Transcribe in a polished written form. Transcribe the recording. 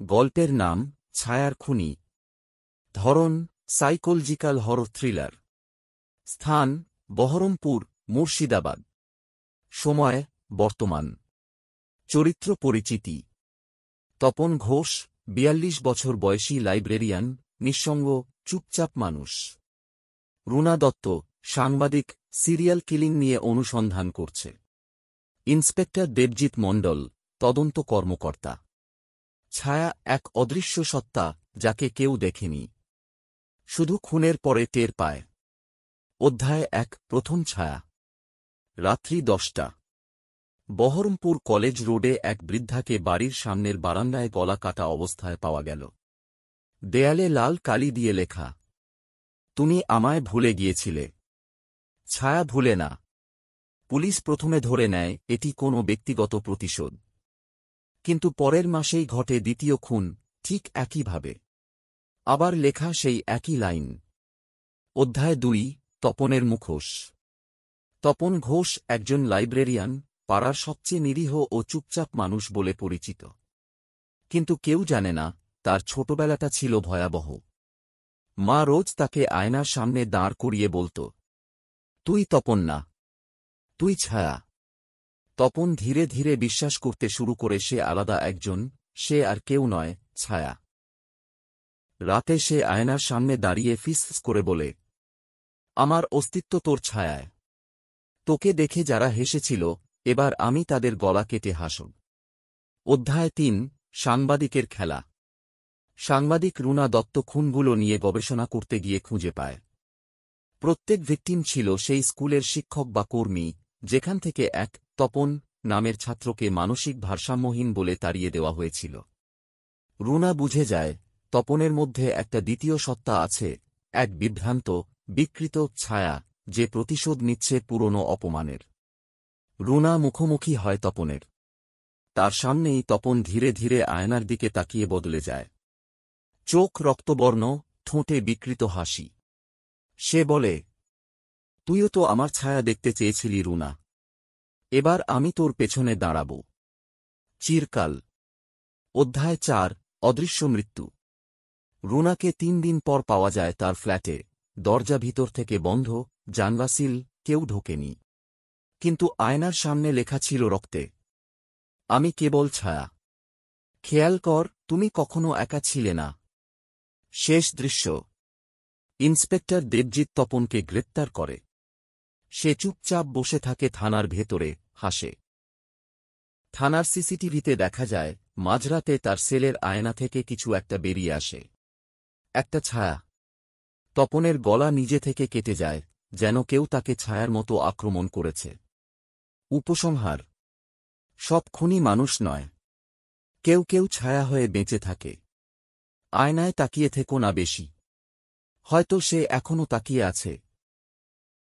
গল্পের নাম ছায়ার খুনি। ধরন সাইকোলজিক্যাল হরর থ্রিলার। স্থান বহরমপুর, মুর্শিদাবাদ। সময় বর্তমান। চরিত্র পরিচিতি: তপন ঘোষ, ৪২ বছর বয়সী লাইব্রেরিয়ান, নিঃসঙ্গ, চুপচাপ মানুষ। রুনা দত্ত, সাংবাদিক, সিরিয়াল কিলিং নিয়ে অনুসন্ধান করছে। ইন্সপেক্টর দেবজিৎ মণ্ডল, তদন্ত কর্মকর্তা। ছায়া এক অদৃশ্য সত্তা যাকে কেউ দেখেনি, শুধু খুনের পরে টের পায়। অধ্যায় ১, প্রথম ছায়া। রাত্রি ১০টা। বহরমপুর কলেজ রোডে এক বৃদ্ধাকে বাড়ির সামনের বারান্দায় গলা কাটা অবস্থায় পাওয়া গেল। দেয়ালে লাল কালি দিয়ে লেখা, তুমি আমায় ভুলে গিয়েছিলে। ছায়া ভুলে না। পুলিশ প্রথমে ধরে নেয় এটি কোনো ব্যক্তিগত প্রতিশোধ, কিন্তু পরের মাসেই ঘটে দ্বিতীয় খুন, ঠিক একইভাবে। আবার লেখা সেই একই লাইন। অধ্যায় ২, তপনের মুখোশ। তপন ঘোষ একজন লাইব্রেরিয়ান, পাড়ার সবচেয়ে নিরীহ ও চুপচাপ মানুষ বলে পরিচিত। কিন্তু কেউ জানে না তার ছোটবেলাটা ছিল ভয়াবহ। মা রোজ তাকে আয়নার সামনে দাঁড় করিয়ে বলত, তুই তপন না, তুই ছায়া। তপন ধীরে ধীরে বিশ্বাস করতে শুরু করে সে আলাদা একজন, সে আর কেউ নয়, ছায়া। রাতে সে আয়নার সামনে দাঁড়িয়ে ফিসফিস করে বলে, আমার অস্তিত্ব তোর ছায়ায়। তোকে দেখে যারা হেসেছিল, এবার আমি তাদের গলা কেটে হাসব। অধ্যায় ৩, সাংবাদিকের খেলা। সাংবাদিক রুনা দত্ত খুনগুলো নিয়ে গবেষণা করতে গিয়ে খুঁজে পায় প্রত্যেক ভিকটিম ছিল সেই স্কুলের শিক্ষক বা কর্মী যেখান থেকে এক তপন নামের ছাত্রকে মানসিক ভারসাম্যহীন বলে তাড়িয়ে দেওয়া হয়েছিল। রুনা বুঝে যায় তপনের মধ্যে একটা দ্বিতীয় সত্তা আছে, এক বিভ্রান্ত, বিকৃত ছায়া যে প্রতিশোধ নিচ্ছে পুরনো অপমানের। রুনা মুখোমুখি হয় তপনের। তার সামনেই তপন ধীরে ধীরে আয়নার দিকে তাকিয়ে বদলে যায়। চোখ রক্তবর্ণ, ঠোঁটে বিকৃত হাসি। সে বলে, তুইও তো আমার ছায়া দেখতে চেয়েছিলি রুনা, এবার আমি তোর পেছনে দাঁড়াব। চিরকাল। অধ্যায় ৪, অদৃশ্য মৃত্যু। রুনাকে ৩ দিন পর পাওয়া যায় তার ফ্ল্যাটে, দরজা ভিতর থেকে বন্ধ, জানলা সিল, কেউ ঢোকেনি। কিন্তু আয়নার সামনে লেখা ছিল রক্তে, আমি কেবল ছায়া। খেয়াল কর, তুমি কখনো একা ছিলে না। শেষ দৃশ্য: ইন্সপেক্টর দেবজিৎ তপনকে গ্রেপ্তার করে। সে চুপচাপ বসে থাকে থানার ভেতরে, হাসে। থানার সিসিটিভিতে দেখা যায় মাঝরাতে তার সেলের আয়না থেকে কিছু একটা বেরিয়ে আসে। একটা ছায়া। তপনের গলা নিজে থেকে কেটে যায়, যেন কেউ তাকে ছায়ার মতো আক্রমণ করেছে। উপসংহার: সব খুনি মানুষ নয়, কেউ কেউ ছায়া হয়ে বেঁচে থাকে। আয়নায় তাকিয়ে থেকো না বেশি, হয়তো সে এখনও তাকিয়ে আছে।